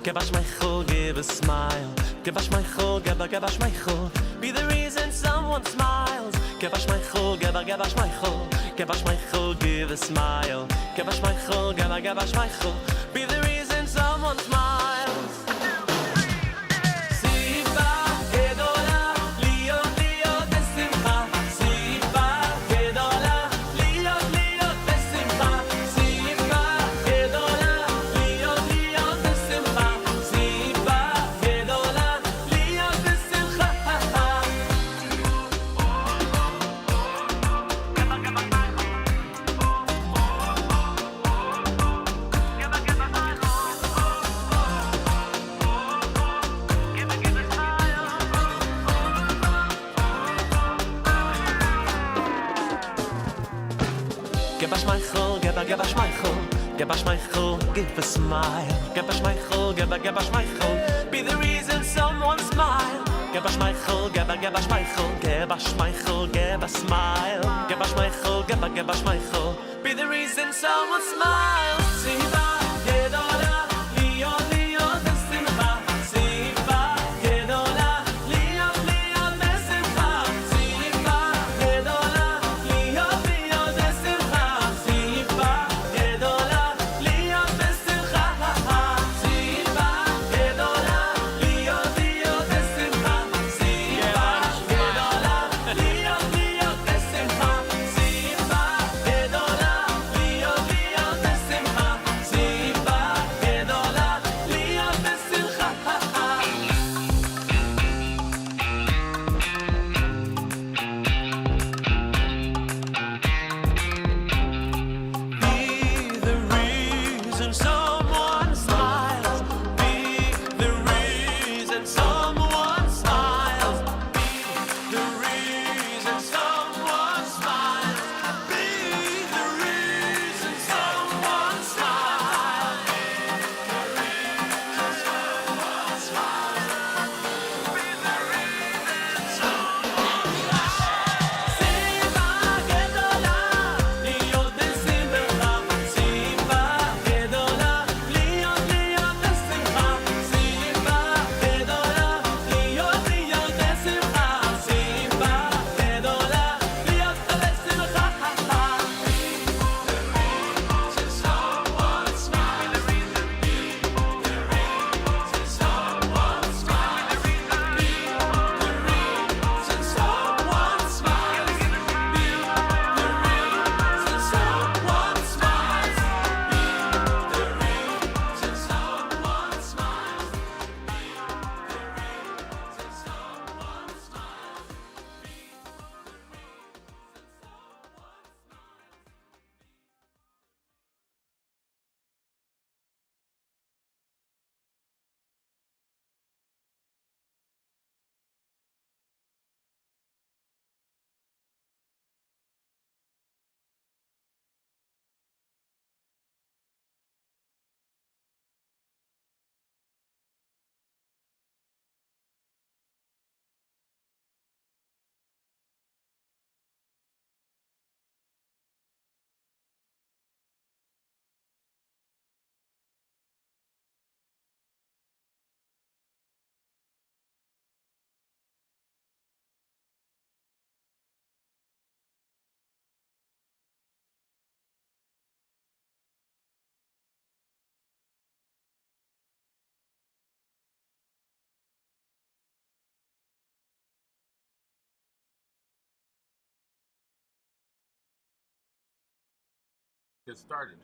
Give a schmeichel, give a smile. Give a schmeichel, give a schmeichel. Be the reason someone smiles. Give a schmeichel, give a schmeichel. Give a schmeichel, give a smile. Give a schmeichel, give a schmeichel. Be the reason someone smiles. Give a schmeichel, give a smile. Give a schmeichel, give a schmeichel. Be the reason someone smile. Give a schmeichel, give a schmeichel. Give a schmeichel, give a smile. Give a schmeichel, give a schmeichel. Be the reason someone smiles. Simba, gedola, liyo, liyo, besimcha. Simba, gedola, liyo, liyo, besimcha. Simba, gedola, liyo, liyo, besimcha. Simba, gedola. Get started.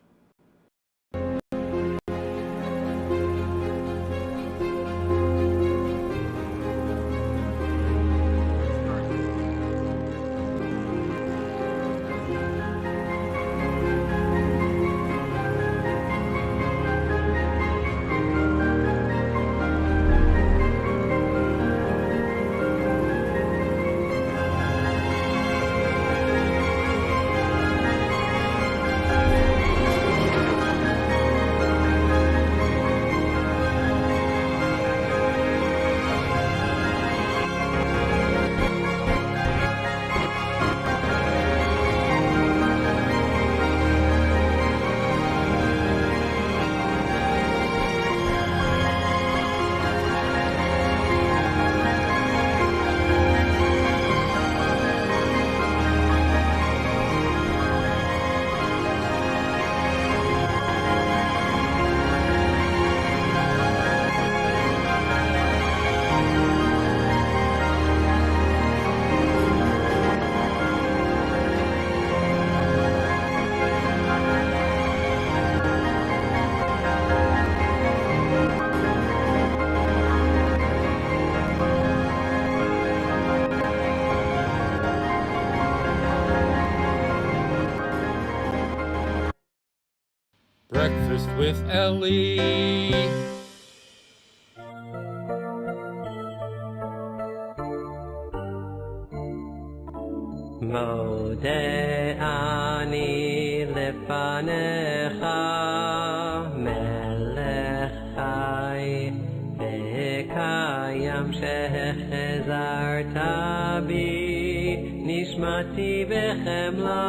Breakfast with Elli. Mode ani lefanecha melech chai v'kayam shechazarta bi nishmati bechemla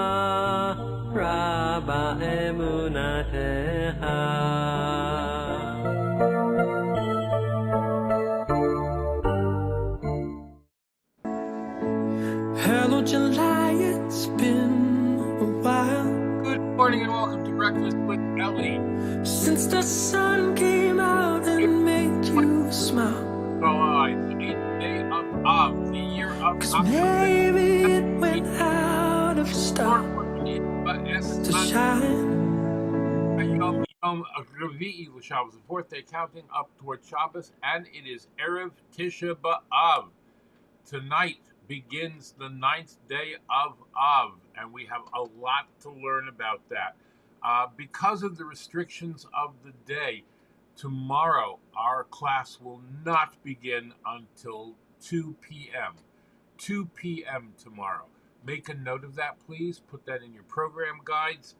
rabba emunatecha. Hello, July, it's been a while Good morning and welcome to Breakfast with Elli. since the sun came out and made you smile. So, it's the 8th day of Av, the year of 'Cause maybe it went out of style to Vaeschanan, shine. HaYom, Revi'i, Shabbos, the 4th day, counting up toward Shabbos, and it is Erev Tisha B'Av. Tonight begins the 9th day of Av, and we have a lot to learn about that. Because of the restrictions of the day, tomorrow our class will not begin until 2 p.m. 2 p.m. tomorrow. Make a note of that, please. Put that in your program guides.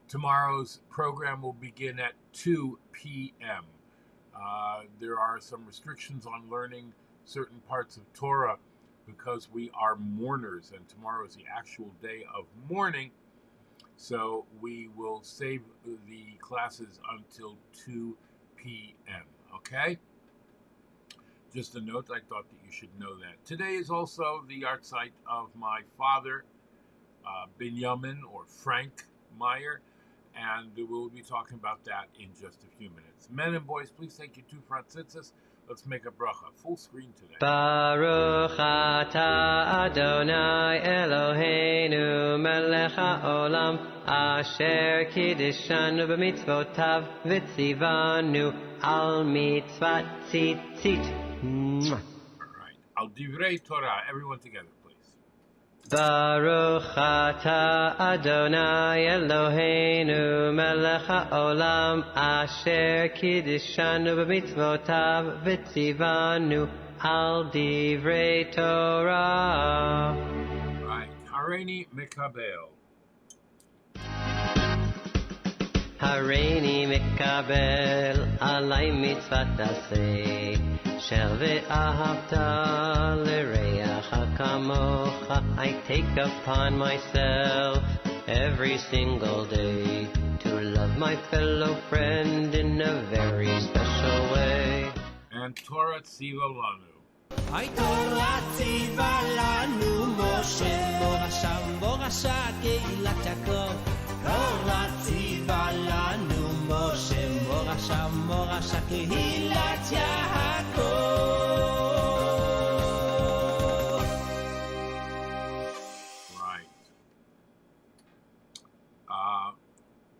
Tomorrow's program will begin at 2 p.m. There are some restrictions on learning certain parts of Torah because we are mourners, and tomorrow is the actual day of mourning. So we will save the classes until 2 p.m. Okay? Just a note, I thought that you should know that. Today is also the yahrzeit of my father, Biederman, or Frank Meyer, and we'll be talking about that in just a few minutes. Men and boys, please take your two front sitzes. Let's make a bracha. Full screen today. Baruch atah Adonai Eloheinu melech haolam asher kiddishanu b'mitzvotav v'tzivanu al mitzvat tzitzit. All right. Al divrei Torah. Everyone together, please. Baruch atah Adonai Eloheinu melech haolam asher kiddishanu b'mitzvotav v'tzivanu al divrei Torah. Right. Hareini Mekabel. Hareini mekabel alay mitzvat aseh shel ve'ahavta l'reacha kamocha. I take upon myself every single day to love my fellow friend in a very special way. And Torah Tziva Lanu. Ay Torah tziva lanu Moshe morasha keilat Yaakov. Torah tziva lanu Moshe morasha keilat Yaakov. Right.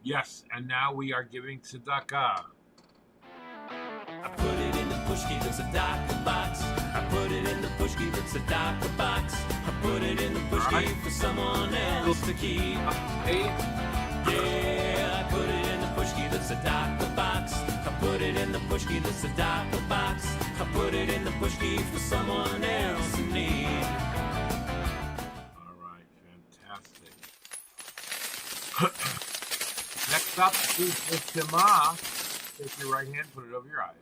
Yes, and now we are giving tzedakah. I put it in the pushki, the tzedakah box. I put it in the pushki, the tzedakah box. I put it in the pushki for someone else to keep. Hey, Yeah, I put it in the pushki, the tzedakah box. I put it in the pushki, the tzedakah box. I put it in the pushki for someone else in need. all right, fantastic. Next up is the Shema. Take your right hand, put it over your eyes.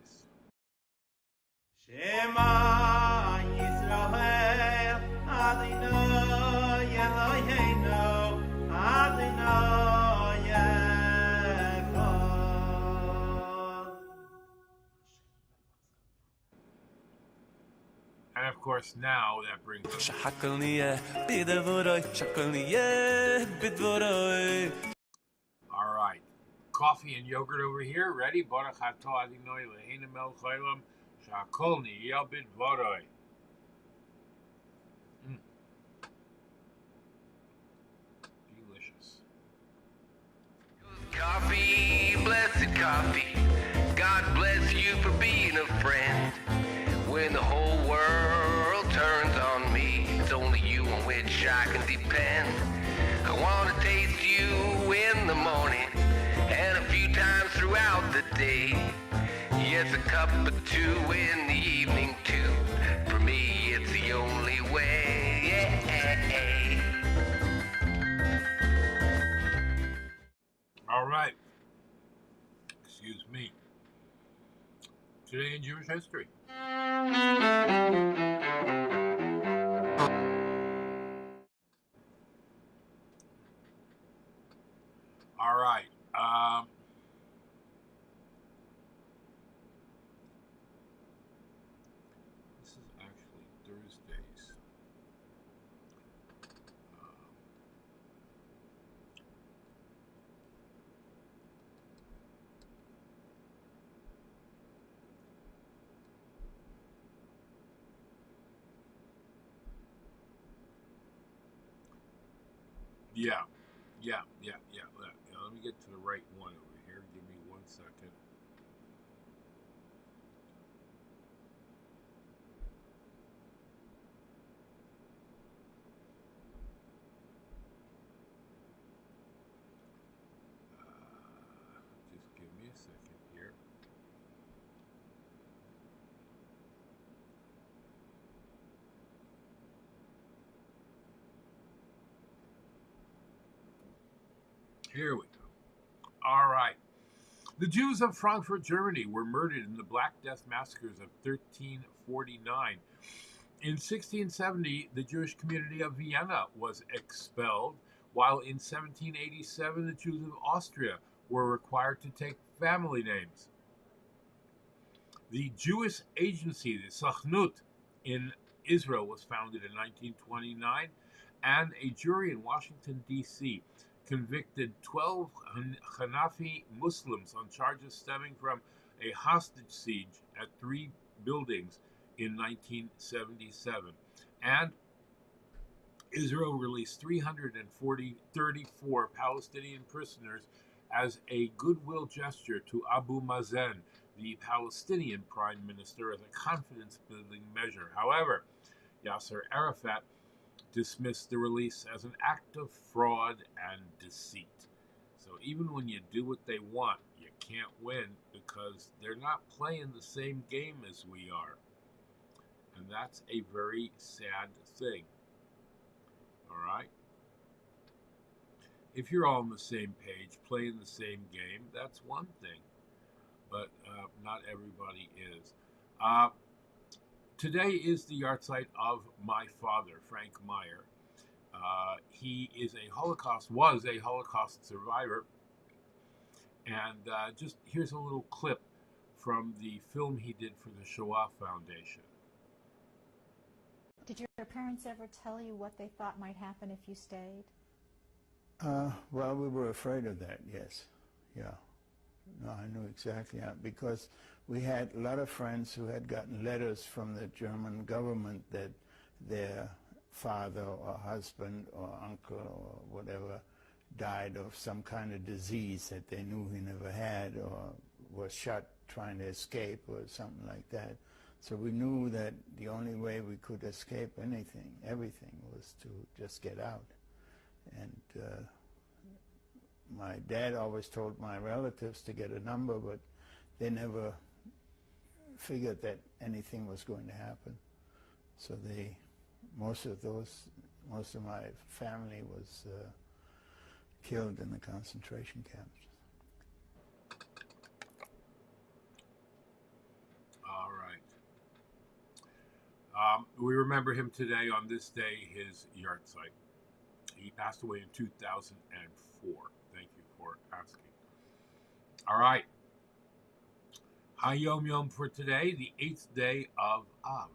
Shema Yisrael Adonai Eloheinu Adonai Echad. And of course, now that brings us. Hakhel bidvoroi. All right. Coffee and yogurt over here. Ready? Baruch atah Adonai Eloheinu melech haolam shehakol niyeh bidvoroi. Delicious. Coffee, blessed coffee. God bless you for being a friend. When the whole world turns on me, it's only you on which I can depend. I want to taste you in the morning, and times throughout the day. Yes, a cup or two in the evening too. For me, it's the only way. Yeah. All right. Excuse me. Today in Jewish history. All right. This is actually Thursdays. Yeah. Let me get to the right one over here. Give me 1 second. Just give me a second here. Here we go. All right. The Jews of Frankfurt, Germany were murdered in the Black Death massacres of 1349. In 1670, the Jewish community of Vienna was expelled, while in 1787, the Jews of Austria were required to take family names. The Jewish agency, the Sachnut, in Israel was founded in 1929, and a jury in Washington, D.C. convicted 12 Hanafi Muslims on charges stemming from a hostage siege at 3 buildings in 1977. And Israel released 334 Palestinian prisoners as a goodwill gesture to Abu Mazen, the Palestinian prime minister, as a confidence-building measure. However, Yasser Arafat dismissed the release as an act of fraud and deceit. So even when you do what they want, you can't win because they're not playing the same game as we are. And that's a very sad thing. All right? If you're all on the same page, playing the same game, that's one thing. But not everybody is. Today is the yahrzeit of my father, Frank Meyer. He was a Holocaust survivor. And just here's a little clip from the film he did for the Shoah Foundation. Did your parents ever tell you what they thought might happen if you stayed? Well, we were afraid of that, yes. Yeah. No, I knew exactly how, because we had a lot of friends who had gotten letters from the German government that their father or husband or uncle or whatever died of some kind of disease that they knew he never had, or was shot trying to escape or something like that. So we knew that the only way we could escape everything was to just get out. And my dad always told my relatives to get a number, but they never figured that anything was going to happen. So most of my family was killed in the concentration camps. All right. We remember him today on this day, his yahrzeit. He passed away in 2004. Thank you for asking. All right. HaYom for today, the 8th day of Av.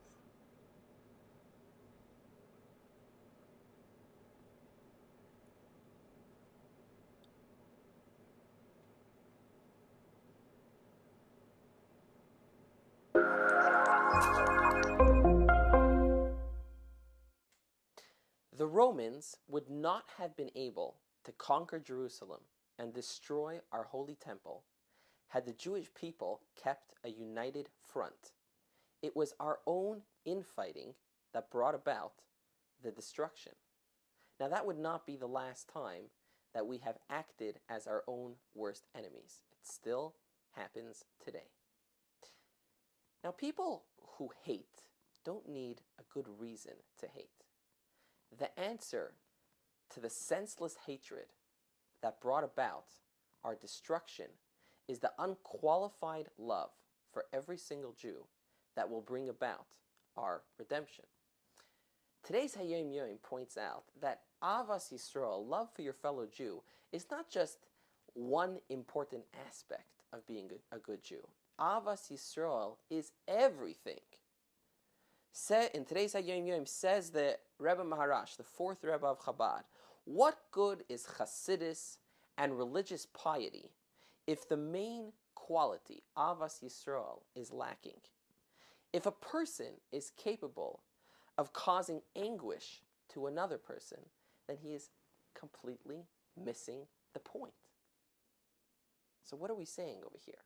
The Romans would not have been able to conquer Jerusalem and destroy our holy temple had the Jewish people kept a united front. It was our own infighting that brought about the destruction. Now, that would not be the last time that we have acted as our own worst enemies. It still happens today. Now, people who hate don't need a good reason to hate. The answer to the senseless hatred that brought about our destruction is the unqualified love for every single Jew that will bring about our redemption. Today's HaYom points out that Avas Yisrael, love for your fellow Jew, is not just one important aspect of being a good Jew. Avas Yisrael is everything. In today's HaYom says the Rebbe Maharash, the fourth Rebbe of Chabad, what good is Hasidus and religious piety if the main quality, Avas Yisrael, is lacking? If a person is capable of causing anguish to another person, then he is completely missing the point. So what are we saying over here?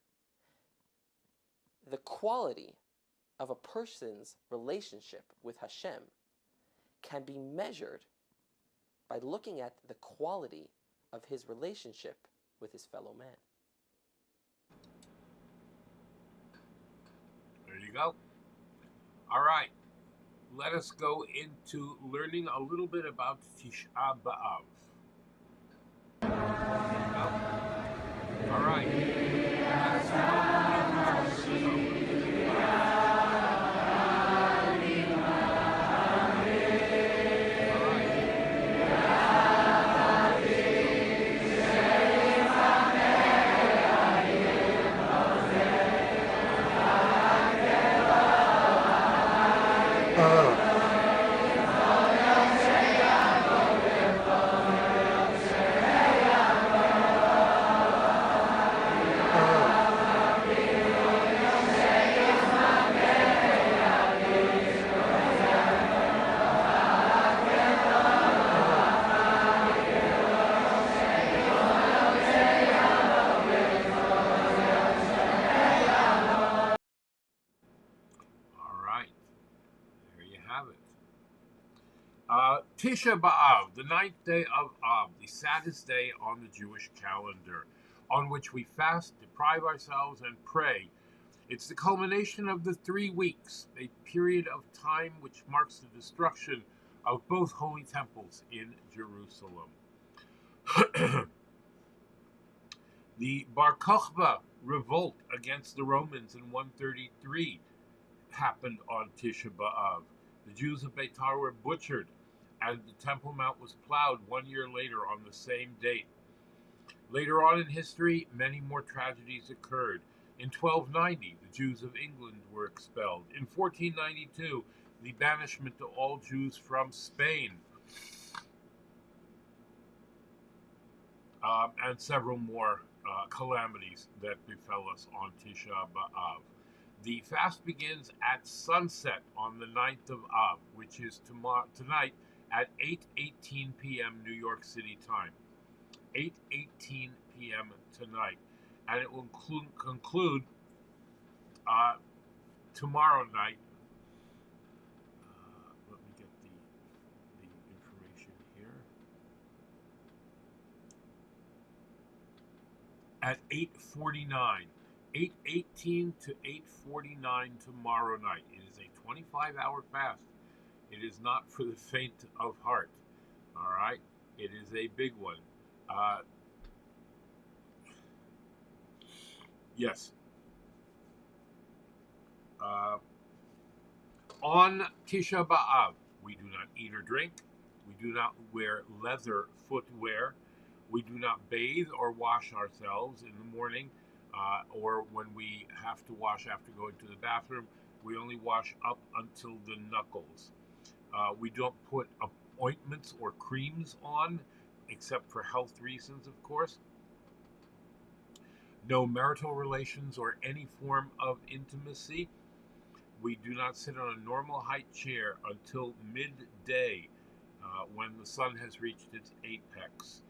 The quality of a person's relationship with Hashem can be measured by looking at the quality of his relationship with his fellow man. There you go. All right. Let us go into learning a little bit about Tisha B'Av. All right. Let us go into Tisha B'Av, the ninth day of Av, the saddest day on the Jewish calendar, on which we fast, deprive ourselves, and pray. It's the culmination of the 3 weeks, a period of time which marks the destruction of both holy temples in Jerusalem. The Bar Kokhba revolt against the Romans in 133 happened on Tisha B'Av. The Jews of Beitar were butchered, and the Temple Mount was plowed 1 year later on the same date. Later on in history, many more tragedies occurred. In 1290, the Jews of England were expelled. In 1492, the banishment to all Jews from Spain. And several more calamities that befell us on Tisha B'Av. The fast begins at sunset on the 9th of Av, which is tonight at 8:18 p.m. New York City time. 8:18 p.m. tonight. And it will conclude tomorrow night. Let me get the information here. At 8:49. 8:18 to 8:49 tomorrow night. It is a 25-hour fast. It is not for the faint of heart. All right? It is a big one. Yes. On Tisha B'Av, we do not eat or drink. We do not wear leather footwear. We do not bathe or wash ourselves in the morning, or when we have to wash after going to the bathroom. We only wash up until the knuckles. We don't put ointments or creams on, except for health reasons, of course. No marital relations or any form of intimacy. We do not sit on a normal height chair until midday, when the sun has reached its apex.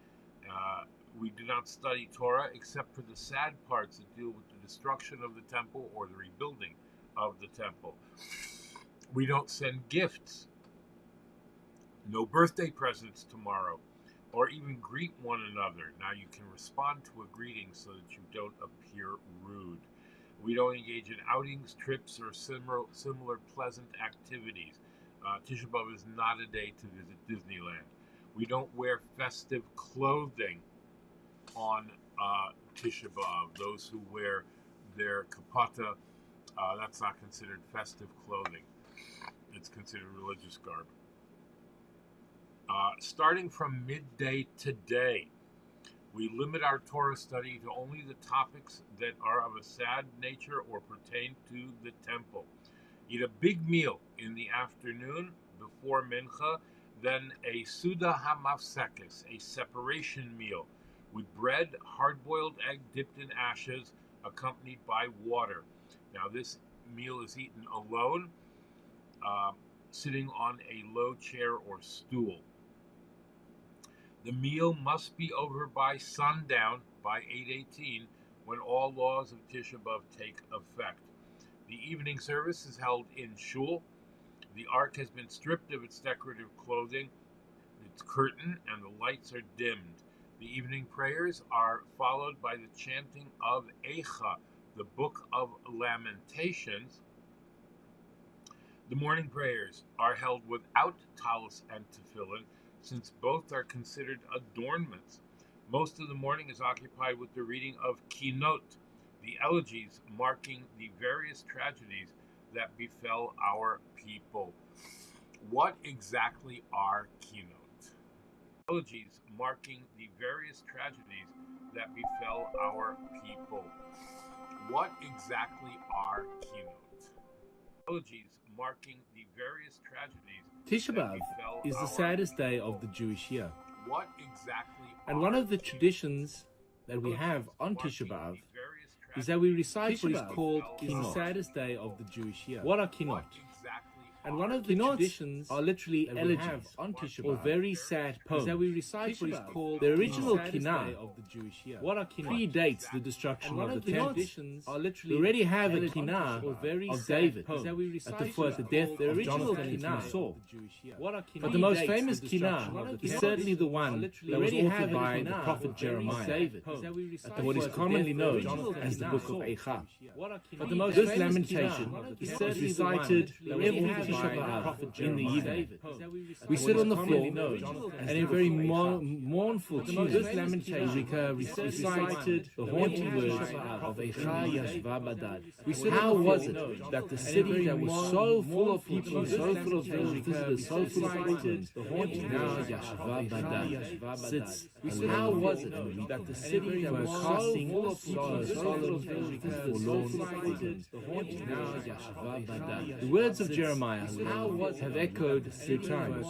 We do not study Torah except for the sad parts that deal with the destruction of the temple or the rebuilding of the temple. We don't send gifts. No birthday presents tomorrow. or even greet one another. Now you can respond to a greeting so that you don't appear rude. We don't engage in outings, trips, or similar pleasant activities. Tisha B'Av is not a day to visit Disneyland. We don't wear festive clothing on Tisha B'Av. Those who wear their kapata, that's not considered festive clothing. It's considered religious garb. Starting from midday today, we limit our Torah study to only the topics that are of a sad nature or pertain to the temple. Eat a big meal in the afternoon before mincha, then a suda hamafsekes, a separation meal, with bread, hard-boiled egg dipped in ashes, accompanied by water. Now this meal is eaten alone, sitting on a low chair or stool. The meal must be over by sundown, by 8:18, when all laws of Tisha B'Av take effect. The evening service is held in shul. The ark has been stripped of its decorative clothing, its curtain, and the lights are dimmed. The evening prayers are followed by the chanting of Eicha, the Book of Lamentations. The morning prayers are held without talis and tefillin, since both are considered adornments. Most of the morning is occupied with the reading of Kinot, the elegies marking the various tragedies that befell our people. What exactly are Kinot? Elegies marking the various tragedies that befell our people. What exactly are Kinot? Elegies marking the various tragedies. Tisha B'Av is the saddest day of the Jewish year. What exactly? And one of the traditions that we have on Tisha B'Av is that we recite what is called the saddest day of the Jewish year. What are Kinot? And one of the traditions are literally elegies on Tisha B'Av, or very sad poems, that we recite what is called the original Kinah of the Jewish year. What are Kinot? Predates the destruction of the temple. We already have a Kinah of David at the death of Jonathan and Saul. But the most famous Kinah is certainly the one that was authored by the prophet Jeremiah, at what is commonly known as the book of Eicha. This lamentation is recited every Tisha B'Av in the evening. We sit on the floor and in a very mournful tune, this lamentation recited the haunting words of Eicha Yashva Badad. How was it that the city that was so full of people, so full of visitors, so full of items, the haunting words of Yashva Badad sits alone? How was it that the city that was casting full of people, so full of visitors, forlorn items, the haunting words of Yashva Badad? The words of Jeremiah have echoed through time.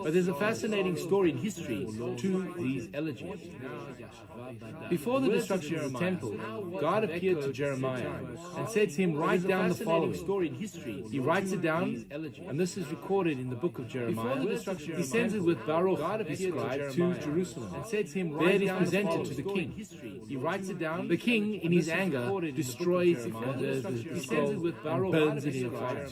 But there's a fascinating story in history to these elegies. Before the destruction of the temple, God appeared to Jeremiah and said to him, write down the following story in history. He writes it down, and this is recorded in the book of Jeremiah. He sends it with Baruch, his scribe, to Jerusalem, and said to him, there it is presented to the king. He writes it down. The king, in his anger, destroys the scroll and burns it in fire,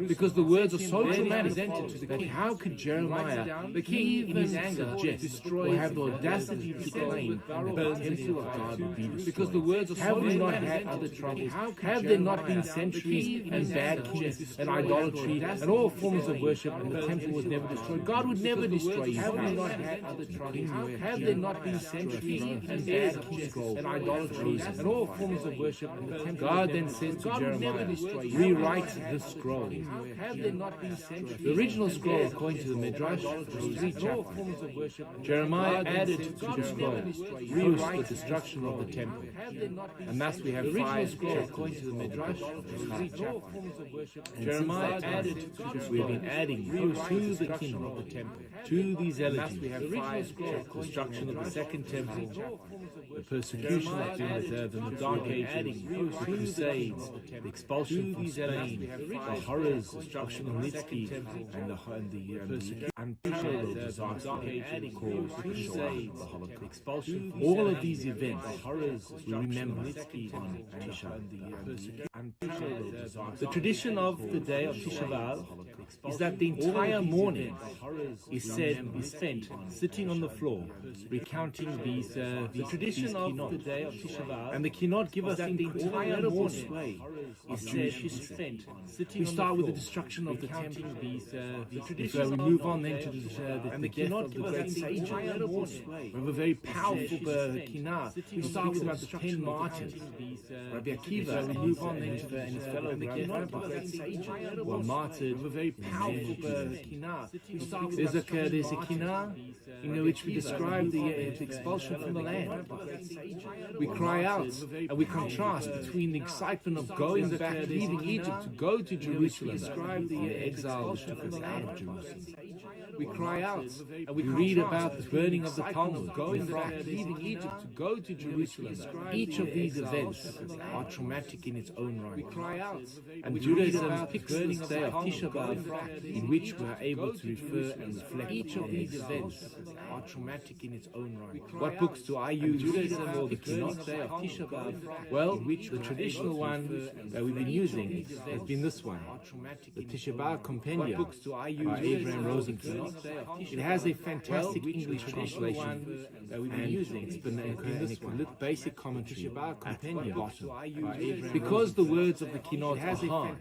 because the words are so traumatic that how could Jeremiah, the king, in his anger, destroy or have the audacity to claim the temple of God would be destroyed? Because the words are so have we not had other troubles? Have there not been centuries and bad kings and idolatry and all forms of worship, and the temple was never destroyed? God would never destroy you. Have we not had other troubles? Have there not been centuries and bad kings and idolatry and all forms of worship, and the temple? God then says to Jeremiah, rewrite the scroll. Have there not been centuries? The original scroll, according to the Midrash, was 3 chapters. Jeremiah added to the scroll, rewrite the destruction of the temple. And thus we have 5 scrolls, according to the Midrash, of 3 chapters. Jeremiah added to the scroll. We have been adding to the kingdom of the temple, to these elegies. We have 5 scrolls, destruction of the second temple, the persecution that's been reserved in the Dark Ages, the Crusades, the expulsion from Spain, the horrors, destruction of Nitsky, and the persecution, unparalleled disaster caused the Crusades, the Holocaust. All of these events we remember on Tisha. The tradition of the day of Tisha B'Av is that the entire morning is spent sitting on the floor, recounting the tradition of the day of Tisha B'Av, and the Kinot give us the entire morning is Jewish history. We start with the destruction of the temple. We move on then to the death of the great sages. We have a very powerful Kinah. We start with about the 10 martyrs. Rabbi Akiva, we move on then to his fellow great sages who are martyred. We have a very powerful Kinah. There's a Kinah in which we describe the expulsion from the land. We cry out and we contrast between the excitement of going back, leaving Egypt to go to Jerusalem, describe the exile that took us out of Jerusalem. We cry out and we read about the burning of the Talmud, going back, leaving Egypt to go to Jerusalem. Each of these events are traumatic in its own right. We cry out and Judaism picks this day of Tisha B'Av in which we are able to refer and reflect. Each of these events are traumatic in its own right. What books do I use? Judaism or the Kinot day of Tisha B'Av? Well, the traditional one that we've been using has been this one, the Tisha B'Av Compendium by Abraham Rosenfeld. It has a fantastic English translation that we've been using. It's been a basic commentary compendium. Because the words of the Kinot are hard,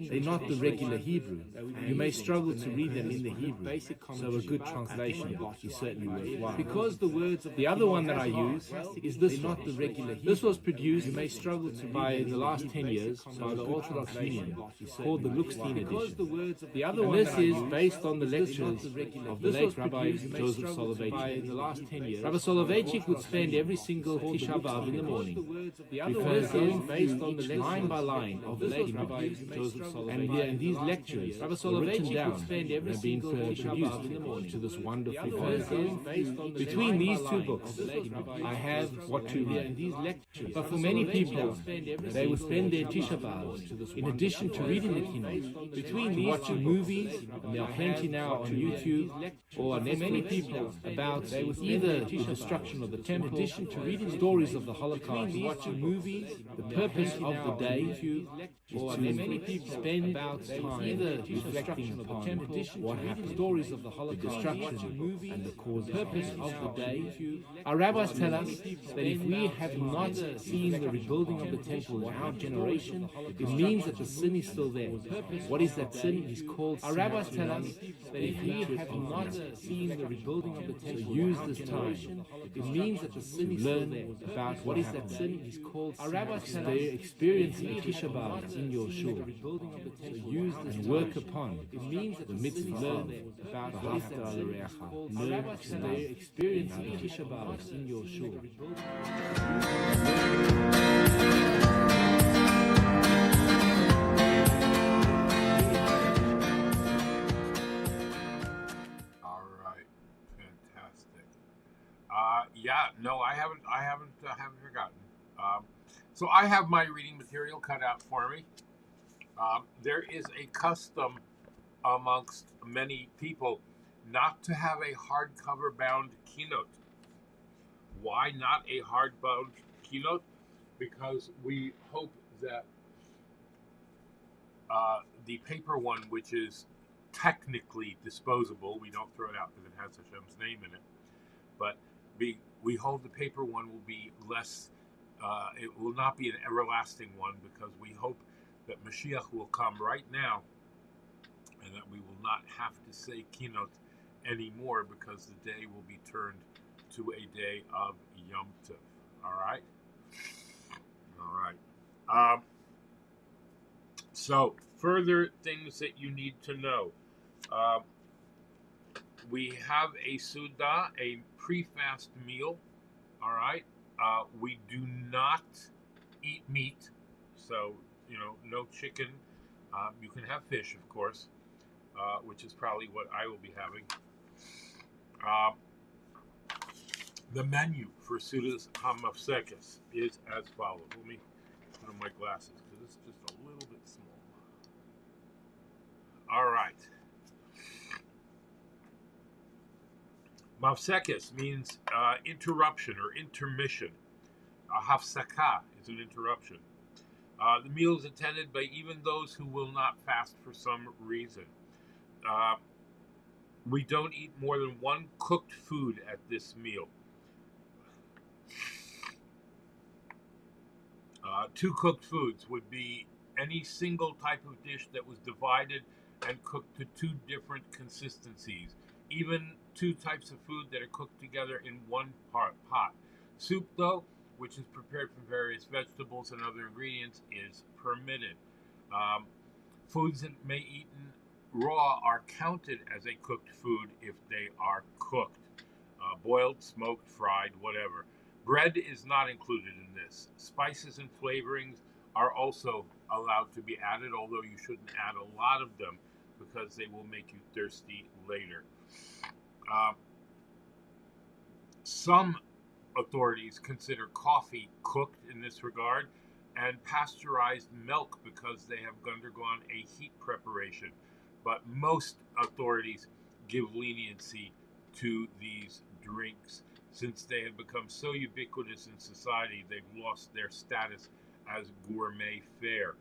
they're not the regular Hebrew. You may struggle to read them in the Hebrew, so a good translation is certainly worthwhile. Because the other one that I use is this one. This was produced, you may struggle to by the last 10 years by the Orthodox Union, called the Luxstein edition. The other one is based on the lectures of the late Rabbi Joseph Soloveitchik. Rabbi Soloveitchik would spend every single Tisha B'Av in the morning going based on the line by line of the late Rabbi Joseph Soloveitchik. And these lectures were written down and have been produced to this wonderful format. Between these two books, I have what to read. But for many people, they would spend their Tisha B'Av, in addition to reading the Kinot, between watching movies, and there are plenty now on YouTube or many people about either the destruction of the temple, in addition to reading stories of the Holocaust, watching movies. The purpose of the day or many people spend about time either reflecting upon what happened, stories of the Holocaust, the destruction and the cause. The purpose of the day. Our rabbis tell us that if we have not seen the rebuilding of the temple in our generation, it means that the sin is still there. What is that sin? It is called sin. Our rabbis tell us that if we have not seen the rebuilding of the temple, so use this time. It means that the sin is still there. About what is that sin? It is called sin. Our rabbis tell us experiencing Tisha B'Av in your shul. So use this and work upon. It means that the mitzvah learn about V'ahavta l'reacha. Learn to experience Tisha B'Av in your shul. I haven't forgotten. So I have my reading material cut out for me. There is a custom amongst many people not to have a hardcover bound keynote. Why not a hardbound keynote? Because we hope that the paper one, which is technically disposable, we don't throw it out because it has Hashem's name in it, but we hope the paper one will be less, it will not be an everlasting one, because we hope that Mashiach will come right now and that we will not have to say keynote anymore, because the day will be turned to a day of Yom Tov. All right? So, further things that you need to know. We have a Suda, a pre-fast meal. All right? We do not eat meat. So, no chicken. You can have fish, of course, which is probably what I will be having. The menu for Suda's Hamafsekes is as follows. Let me put on my glasses because it's just a little bit small. All right. Mafsekes means interruption or intermission. A hafsaka is an interruption. The meal is attended by even those who will not fast for some reason. We don't eat more than one cooked food at this meal. Two cooked foods would be any single type of dish that was divided and cooked to two different consistencies. Even two types of food that are cooked together in one pot. Soup, though, which is prepared from various vegetables and other ingredients, is permitted. Foods that may be eaten raw are counted as a cooked food if they are cooked. Boiled, smoked, fried, whatever. Bread is not included in this. Spices and flavorings are also allowed to be added, although you shouldn't add a lot of them because they will make you thirsty later. Some authorities consider coffee cooked in this regard, and pasteurized milk because they have undergone a heat preparation. But most authorities give leniency to these drinks. Since they have become so ubiquitous in society, they've lost their status as gourmet fare.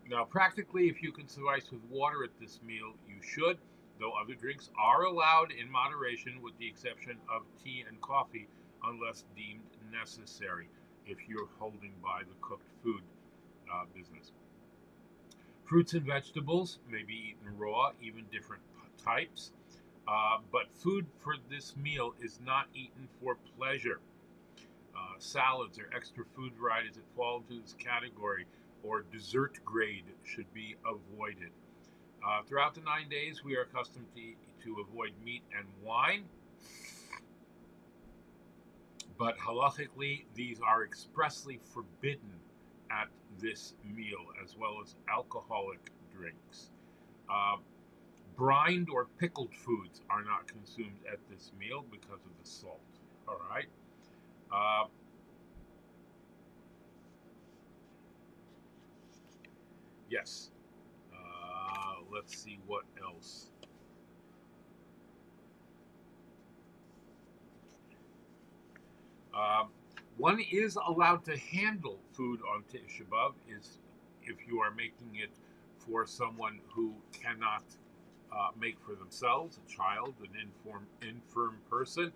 Now, practically, if you can suffice with water at this meal, you should, though other drinks are allowed in moderation with the exception of tea and coffee, unless deemed necessary, if you're holding by the cooked food business. Fruits and vegetables may be eaten raw, even different types. But food for this meal is not eaten for pleasure. Salads or extra food varieties that fall into this category or dessert grade should be avoided. Throughout the 9 days, we are accustomed to avoid meat and wine. But halachically, these are expressly forbidden at this meal, as well as alcoholic drinks. Brined or pickled foods are not consumed at this meal because of the salt. All right. Yes. Let's see what else. One is allowed to handle food on Tisha B'Av is if you are making it for someone who cannot make for themselves, a child, an infirm person,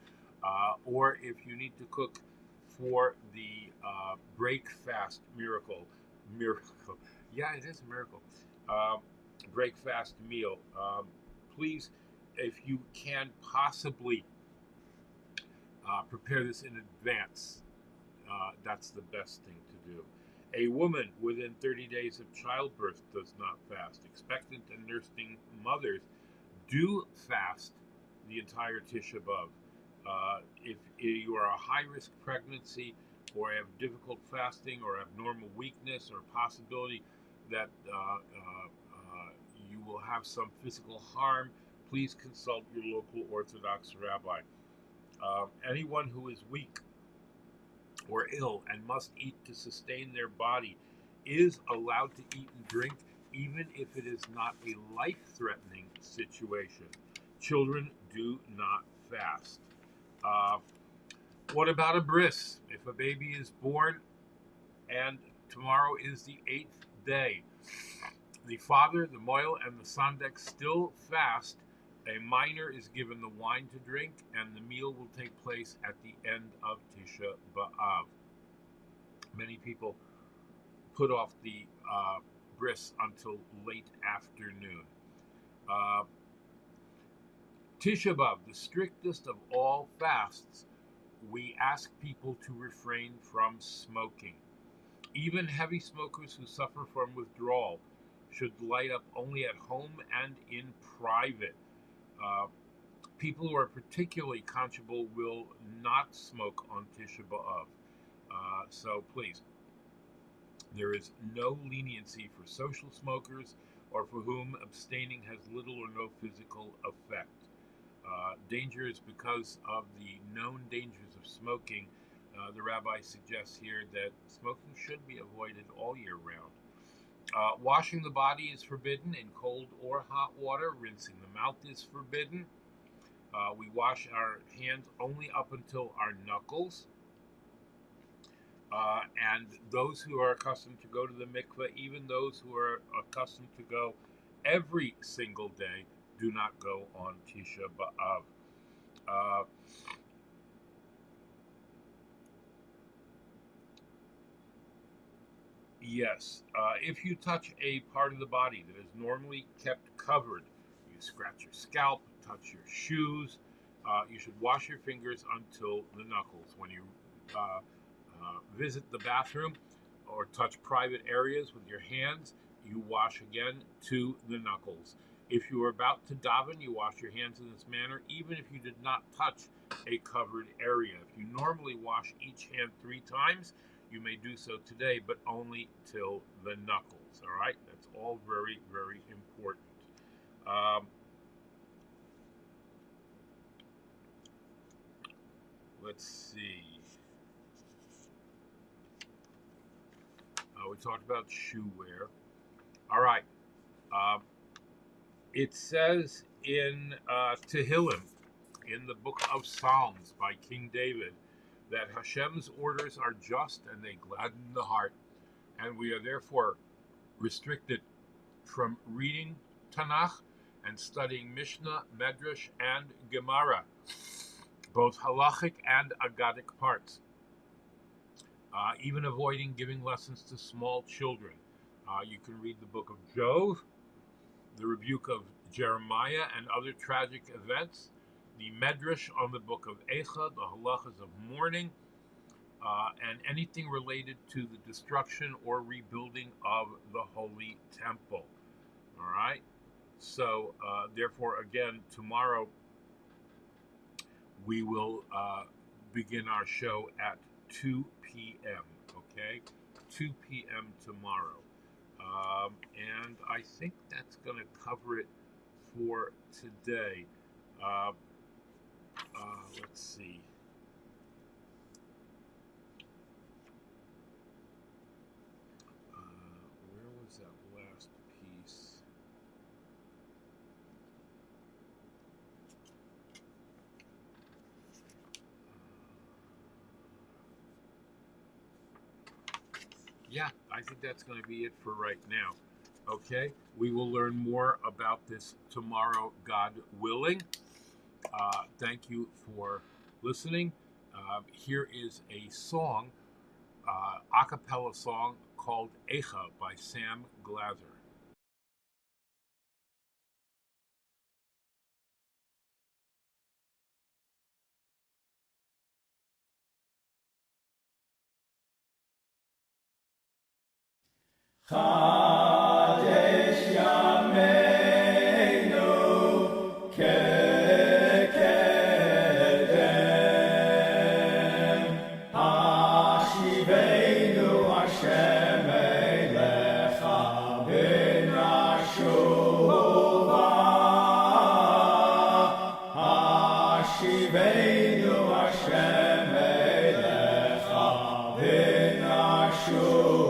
or if you need to cook for the break fast miracle. Yeah, it is a miracle. Break fast meal. Please, if you can possibly prepare this in advance, that's the best thing to do. A woman within 30 days of childbirth does not fast. Expectant and nursing mothers do fast the entire Tisha B'Av. If you are a high-risk pregnancy or have difficult fasting or abnormal weakness or possibility that you will have some physical harm, please consult your local Orthodox rabbi. Anyone who is weak or ill and must eat to sustain their body is allowed to eat and drink even if it is not a life-threatening situation. Children do not fast. What about a bris? If a baby is born and tomorrow is the 8th day, the father, the moil, and the sandek still fast. A minor is given the wine to drink, and the meal will take place at the end of Tisha B'Av. Many people put off the bris until late afternoon. Tisha B'Av, the strictest of all fasts, we ask people to refrain from smoking. Even heavy smokers who suffer from withdrawal should light up only at home and in private. People who are particularly conscious will not smoke on Tisha B'Av. So please, there is no leniency for social smokers or for whom abstaining has little or no physical effect. Danger is because of the known dangers of smoking. The rabbi suggests here that smoking should be avoided all year round. Washing the body is forbidden in cold or hot water. Rinsing the mouth is forbidden. We wash our hands only up until our knuckles. And those who are accustomed to go to the mikveh, even those who are accustomed to go every single day, do not go on Tisha B'Av. Yes, if you touch a part of the body that is normally kept covered, you scratch your scalp, touch your shoes, you should wash your fingers until the knuckles. When you visit the bathroom or touch private areas with your hands, you wash again to the knuckles. If you are about to daven, you wash your hands in this manner, even if you did not touch a covered area. If you normally wash each hand 3 times, you may do so today, but only till the knuckles. All right, that's all very, very important. Let's see. We talked about shoe wear. All right. It says in Tehillim, in the book of Psalms by King David, that Hashem's orders are just and they gladden the heart, and we are therefore restricted from reading Tanakh and studying Mishnah, Medrash, and Gemara, both halachic and agadic parts. Even avoiding giving lessons to small children. You can read the book of Job, the rebuke of Jeremiah, and other tragic events, the Medrash on the book of Echa, the halachas of mourning, and anything related to the destruction or rebuilding of the Holy Temple. All right? So, therefore, again, tomorrow we will begin our show at 2 p.m., okay? 2 p.m. tomorrow. And I think that's going to cover it for today. Let's see. Where was that last piece? Yeah, I think that's going to be it for right now. Okay, we will learn more about this tomorrow, God willing. Thank you for listening. Here is a song, a cappella song called Echa by Sam Glazer. Chadesh Yameinu Kekedem Hashiveinu Hashem Elecha B'nashuva Hashiveinu Hashem Elecha B'nashuva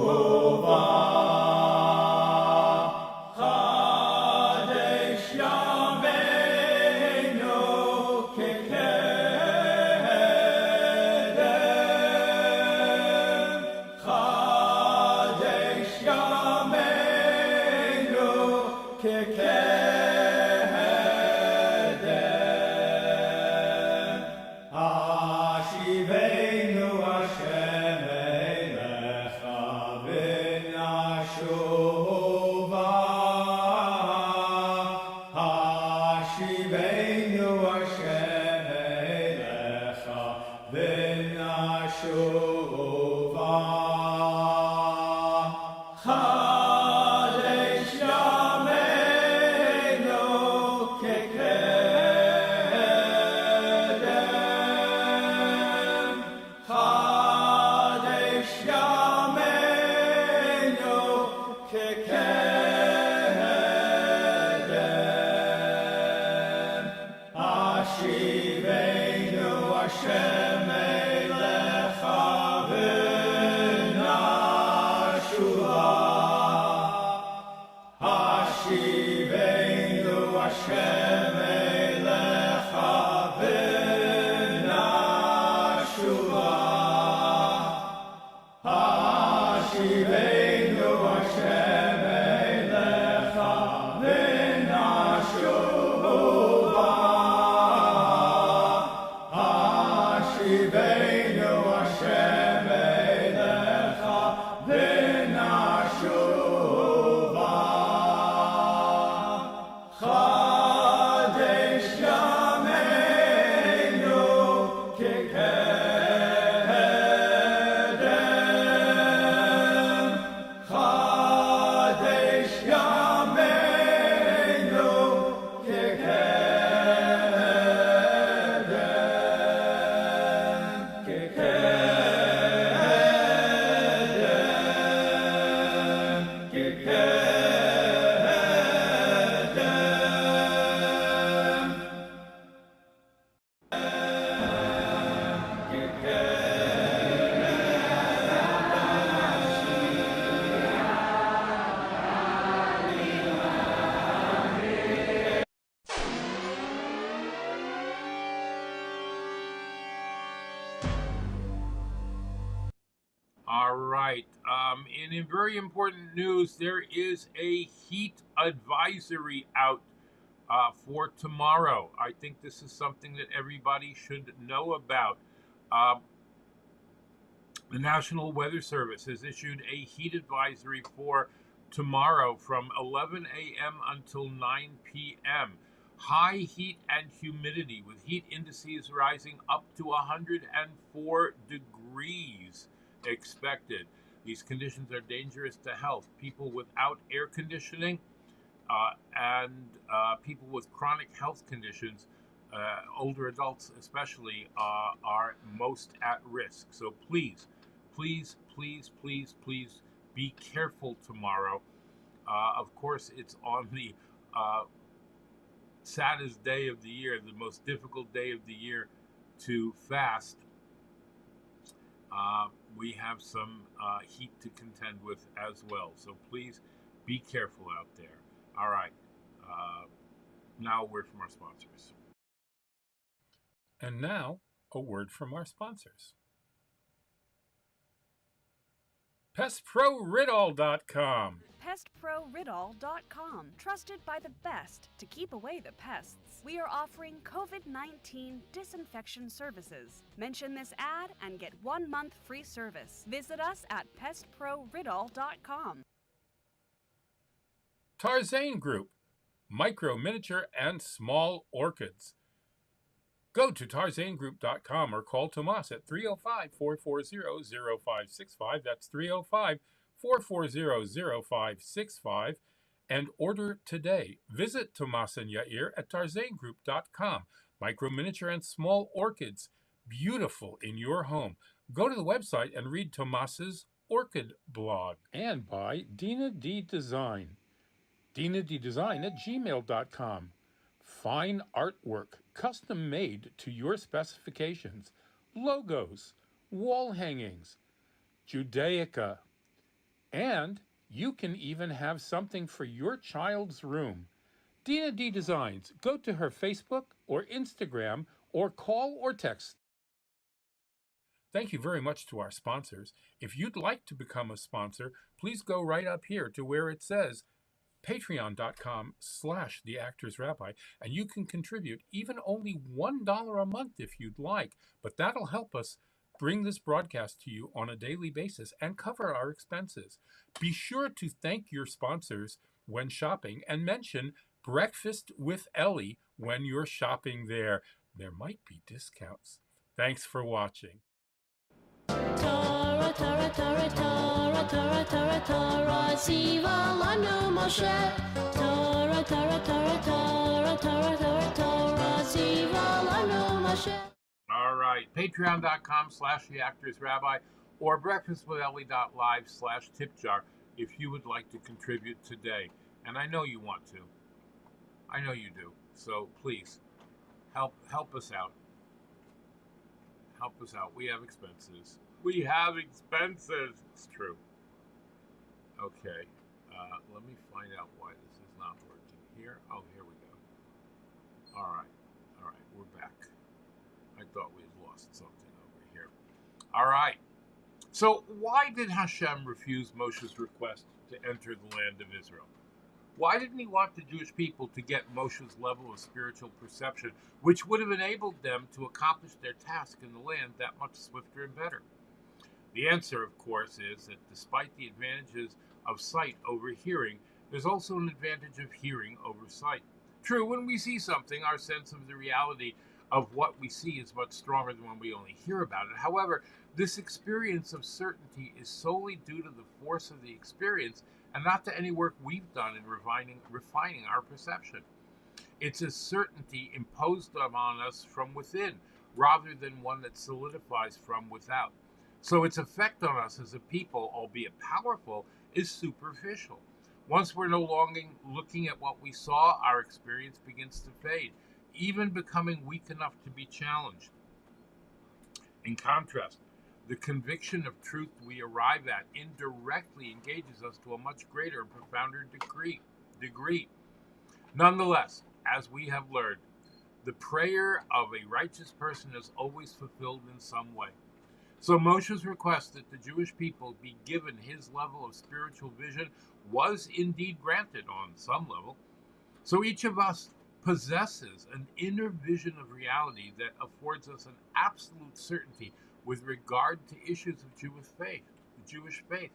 Hashem Elecha All right. In very important news, there is a heat advisory out for tomorrow. I think this is something that everybody should know about. The National Weather Service has issued a heat advisory for tomorrow from 11 a.m. until 9 p.m. High heat and humidity, with heat indices rising up to 104 degrees expected. These conditions are dangerous to health. People without air conditioning and people with chronic health conditions, older adults especially, are most at risk. So please, please, please, please, please be careful tomorrow. Of course, it's on the saddest day of the year, the most difficult day of the year to fast. We have some heat to contend with as well. So please be careful out there. All right. Now a word from our sponsors. And now a word from our sponsors. PestProRidall.com. PestProRidall.com. Trusted by the best to keep away the pests. We are offering COVID-19 disinfection services. Mention this ad and get 1 month free service. Visit us at PestProRidall.com. Tarzane Group. Micro, miniature, and small orchids. Go to tarzanegroup.com or call Tomas at 305-440-0565. That's 305-440-0565 and order today. Visit Tomas and Yair at tarzanegroup.com. Micro, miniature, and small orchids. Beautiful in your home. Go to the website and read Tomas's orchid blog. And by Dina D Design. DinaDDesign@gmail.com. Fine artwork, custom made to your specifications. Logos, wall hangings, Judaica. And you can even have something for your child's room. Dina D Designs. Go to her Facebook or Instagram or call or text. Thank you very much to our sponsors. If you'd like to become a sponsor, please go right up here to where it says patreon.com/theactorsrabbi, and you can contribute even only $1 a month if you'd like, but that'll help us bring this broadcast to you on a daily basis and cover our expenses. Be sure to thank your sponsors when shopping and mention Breakfast with Elli when you're shopping there. There might be discounts. Thanks for watching. Torah, Torah, Torah, Torah, Torah, Torah, Torah, Siva Lanu Moshe. Torah, Torah, Torah, Torah, Torah, Torah, Torah, Siva Lanu Moshe. All right, patreon.com/theactorsrabbi or breakfastwithelli.live/tipjar if you would like to contribute today. And I know you want to. I know you do. So please, help us out. Help us out. We have expenses. We have expenses. It's true. Okay. Let me find out why this is not working here. Oh, here we go. All right. We're back. I thought we had lost something over here. All right. So why did Hashem refuse Moshe's request to enter the land of Israel? Why didn't he want the Jewish people to get Moshe's level of spiritual perception, which would have enabled them to accomplish their task in the land that much swifter and better? The answer, of course, is that despite the advantages of sight over hearing, there's also an advantage of hearing over sight. True, when we see something, our sense of the reality of what we see is much stronger than when we only hear about it. However, this experience of certainty is solely due to the force of the experience and not to any work we've done in refining our perception. It's a certainty imposed on us from within, rather than one that solidifies from without. So its effect on us as a people, albeit powerful, is superficial. Once we're no longer looking at what we saw, our experience begins to fade, even becoming weak enough to be challenged. In contrast, the conviction of truth we arrive at indirectly engages us to a much greater and profounder degree. Nonetheless, as we have learned, the prayer of a righteous person is always fulfilled in some way. So Moshe's request that the Jewish people be given his level of spiritual vision was indeed granted on some level. So each of us possesses an inner vision of reality that affords us an absolute certainty with regard to issues of Jewish faith.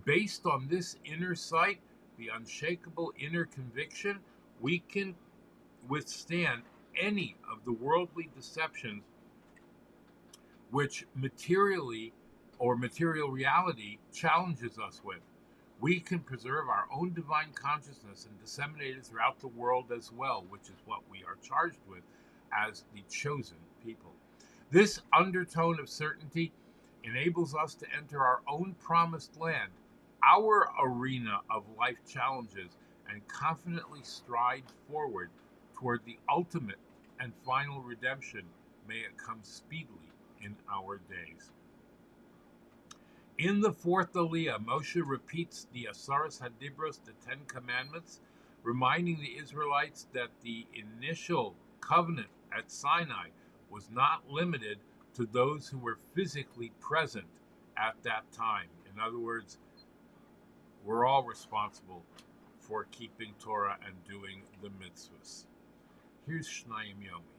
Based on this inner sight, the unshakable inner conviction, we can withstand any of the worldly deceptions which material reality challenges us with. We can preserve our own divine consciousness and disseminate it throughout the world as well, which is what we are charged with as the chosen people. This undertone of certainty enables us to enter our own promised land, our arena of life challenges, and confidently stride forward toward the ultimate and final redemption. May it come speedily in our days. In the fourth Aliyah, Moshe repeats the Asaras Hadibros, the Ten Commandments, reminding the Israelites that the initial covenant at Sinai was not limited to those who were physically present at that time. In other words, we're all responsible for keeping Torah and doing the mitzvahs. Here's Shnayim Yomi.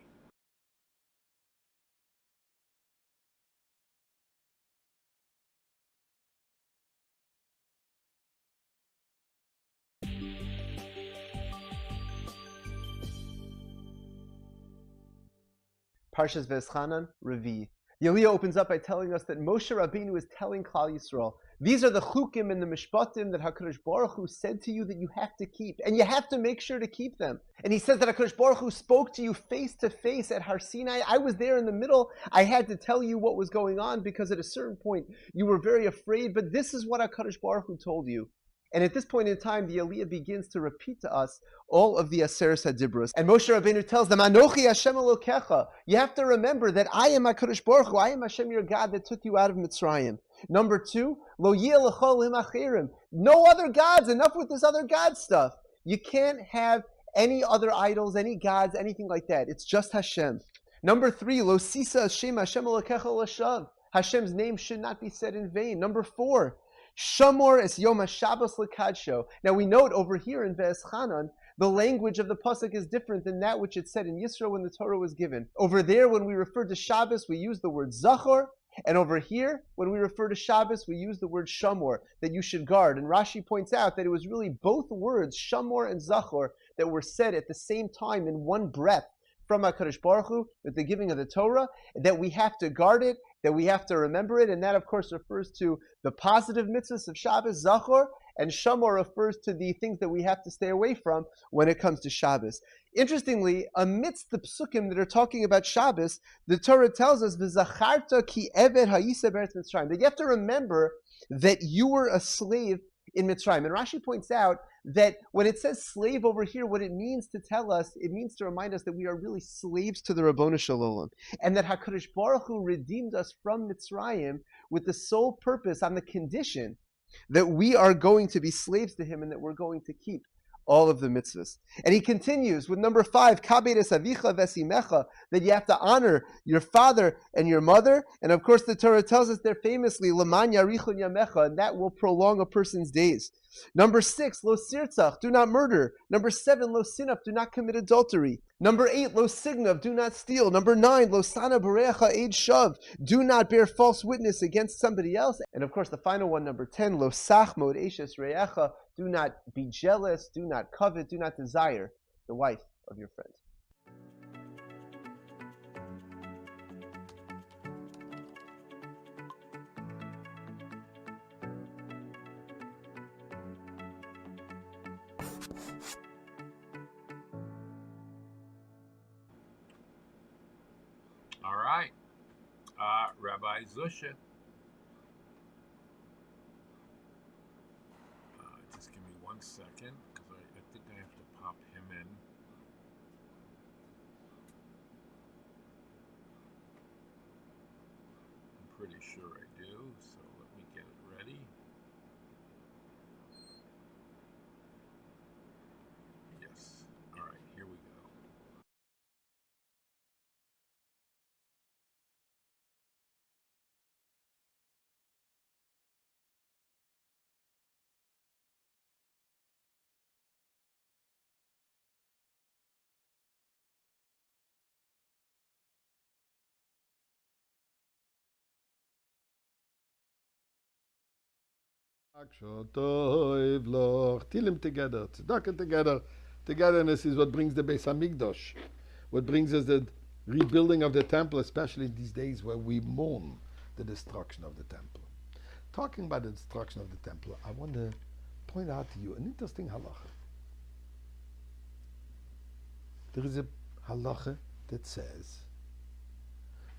Parshas Vaeschanan, Revi'i. The Aliyah opens up by telling us that Moshe Rabbeinu is telling Klal Yisrael, these are the chukim and the mishpatim that HaKadosh Baruch Hu said to you that you have to keep, and you have to make sure to keep them. And he says that HaKadosh Baruch Hu spoke to you face to face at Har Sinai. I was there in the middle. I had to tell you what was going on because at a certain point you were very afraid, but this is what HaKadosh Baruch Hu told you. And at this point in time, the Aliyah begins to repeat to us all of the Aseres HaDibros. And Moshe Rabbeinu tells them, Anochi Hashem Elokecha. You have to remember that I am HaKadosh Baruch Hu. I am Hashem, your God, that took you out of Mitzrayim. Number 2, Lo yeh l'chol him achirim. No other gods. Enough with this other God stuff. You can't have any other idols, any gods, anything like that. It's just Hashem. Number 3, Lo sisa Hashem Elokecha l'shav. Hashem's name should not be said in vain. Number 4, Shamor es Yom HaShabbos l'kadsho. Now we note over here in Vaeschanan, the language of the pasuk is different than that which it said in Yisro when the Torah was given. Over there, when we refer to Shabbos, we use the word zachor, and over here, when we refer to Shabbos, we use the word shamor, that you should guard. And Rashi points out that it was really both words, shamor and zachor, that were said at the same time in one breath from HaKadosh Baruch Hu with the giving of the Torah, that we have to guard it, that we have to remember it, and that of course refers to the positive mitzvahs of Shabbos, Zachor, and Shamor refers to the things that we have to stay away from when it comes to Shabbos. Interestingly, amidst the psukim that are talking about Shabbos, the Torah tells us, V'zacharta ki eved ha'isa be'eretz Mitzrayim, that you have to remember that you were a slave in Mitzrayim. And Rashi points out that when it says slave over here, what it means to tell us, it means to remind us that we are really slaves to the Rabbonu Shalom, and that HaKadosh Baruch Hu redeemed us from Mitzrayim with the sole purpose, on the condition that we are going to be slaves to Him and that we're going to keep all of the mitzvahs. And he continues with number 5, Kabed es avicha v'esimecha, that you have to honor your father and your mother. And of course the Torah tells us there famously, L'man yarichun yamecha, and that will prolong a person's days. Number 6, lo sirtzach, do not murder. Number 7, lo sinaf, do not commit adultery. Number 8, lo signav, do not steal. Number 9, lo sana berecha eid shav, do not bear false witness against somebody else. And of course the final one, number 10, lo sach mod eshes reecha, do not be jealous, do not covet, do not desire the wife of your friend. All right. Rabbi Zusha. Just give me 1 second, because I think I have to pop him in. I'm pretty sure I do, so let me get it ready. Yes. All right, here we go. Tilim together, tzedakah together. Togetherness is what brings the Beis Hamikdash, what brings us the rebuilding of the temple, especially these days where we mourn the destruction of the temple. Talking about the destruction of the temple, I want to point out to you an interesting halacha. There is a halacha that says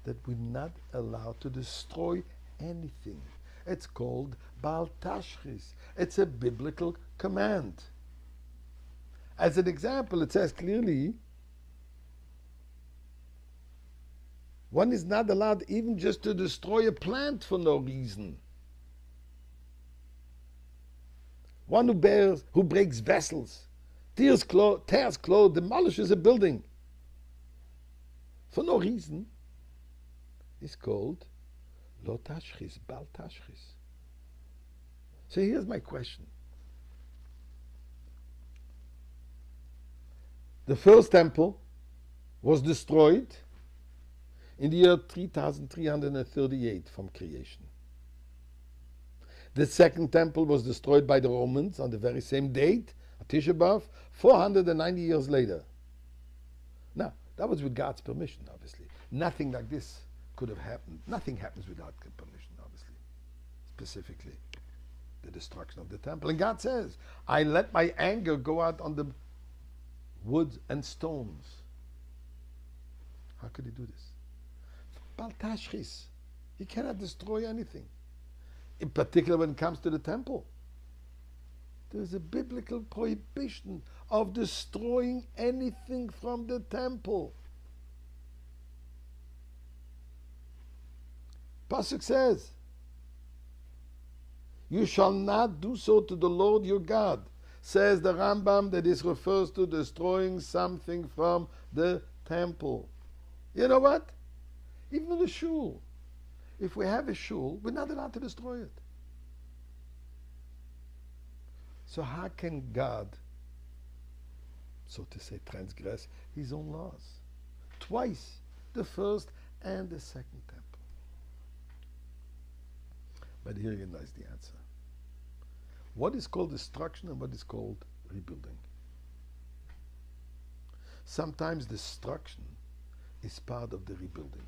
that we're not allowed to destroy anything. It's called Baal Tashchis. It's a biblical command. As an example, it says clearly, one is not allowed even just to destroy a plant for no reason. One who breaks vessels, tears clothes, demolishes a building for no reason is called Lo Tashchis, Baal Tashchis. So here's my question. The first temple was destroyed in the year 3338 from creation. The second temple was destroyed by the Romans on the very same date, Tisha B'Av, 490 years later. Now, that was with God's permission, obviously. Nothing like this could have happened. Nothing happens without permission, obviously. Specifically, the destruction of the temple. And God says, I let my anger go out on the wood and stones. How could he do this? Baal Tashchis. He cannot destroy anything. In particular when it comes to the temple. There is a biblical prohibition of destroying anything from the temple. Pasuk says, you shall not do so to the Lord your God. Says the Rambam that this refers to destroying something from the temple. You know what? Even the shul. If we have a shul, we're not allowed to destroy it. So how can God, so to say, transgress his own laws? Twice, the first and the second temple. But here lies the answer. What is called destruction and what is called rebuilding? Sometimes destruction is part of the rebuilding.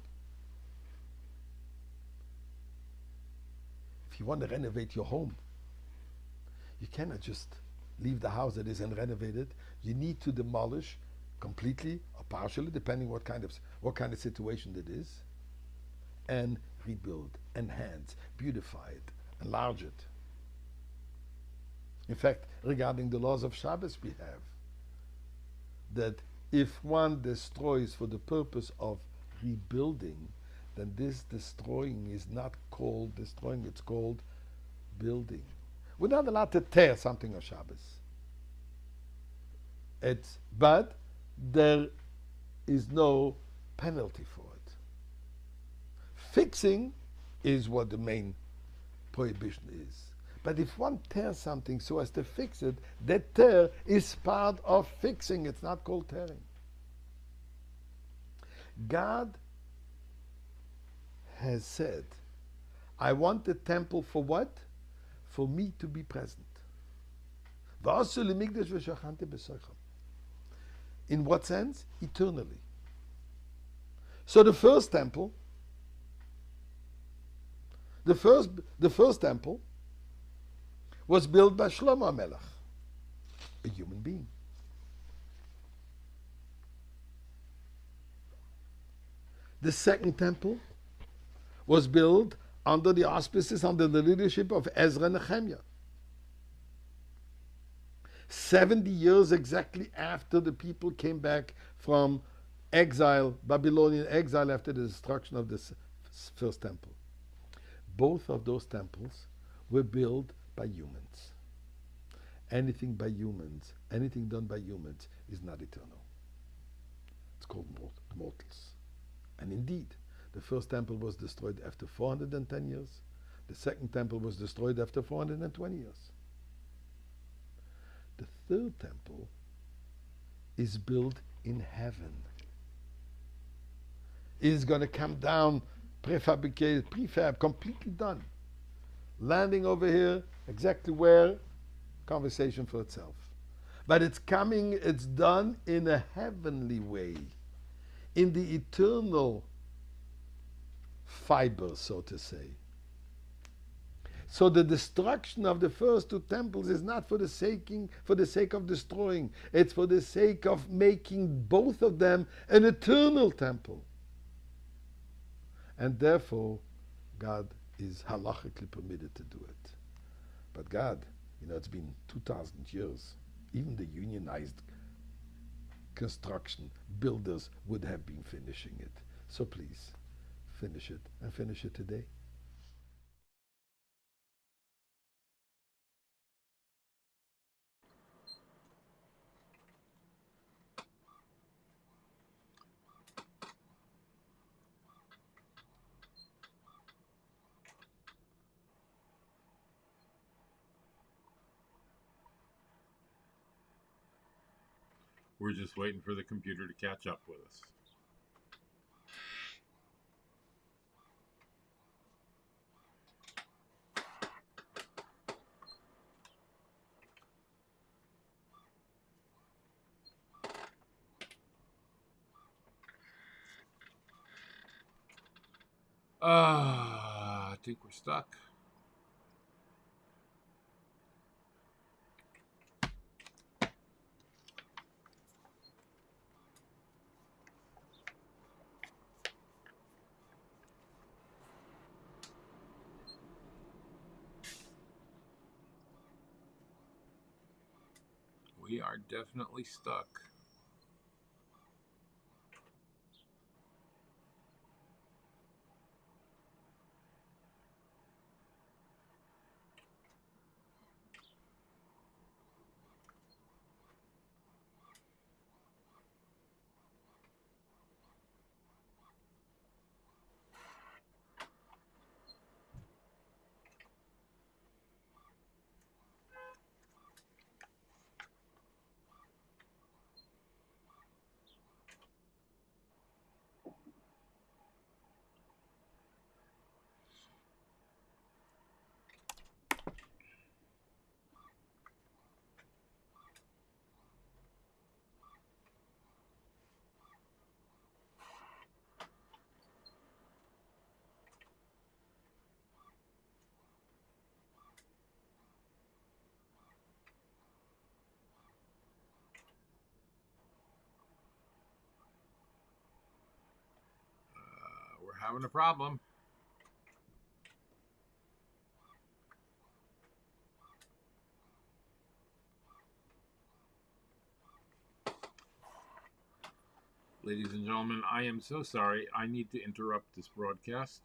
If you want to renovate your home, you cannot just leave the house that is and renovate it. You need to demolish completely or partially, depending what kind of situation it is, and rebuild, enhance, beautify it, enlarge it. In fact, regarding the laws of Shabbos, we have that if one destroys for the purpose of rebuilding, then this destroying is not called destroying, it's called building. We're not allowed to tear something on Shabbos. But there is no penalty for it. Fixing is what the main prohibition is. But if one tears something so as to fix it, that tear is part of fixing. It's not called tearing. God has said, I want the temple for what? For me to be present. In what sense? Eternally. So the first temple, the first temple was built by Shlomo HaMelech, a human being. The second temple was built under the auspices, under the leadership of Ezra and Nehemiah. 70 years exactly after the people came back from exile, Babylonian exile, after the destruction of the first temple. Both of those temples were built by humans. Anything by humans, anything done by humans is not eternal. It's called mortals. And indeed, the first temple was destroyed after 410 years. The second temple was destroyed after 420 years. The third temple is built in heaven. It is going to come down prefabricated, prefab, completely done. landing over here, exactly where, conversation for itself. But it's coming, it's done in a heavenly way, in the eternal fiber, so to say. So the destruction of the first two temples is not for the sake of destroying. It's for the sake of making both of them an eternal temple. And therefore, God is halachically permitted to do it. But God, it's been 2,000 years. Even the unionized construction builders would have been finishing it. So please, finish it, and finish it today. We're just waiting for the computer to catch up with us. I think we're stuck. We are definitely stuck. We're having a problem. Ladies and gentlemen, I am so sorry. I need to interrupt this broadcast.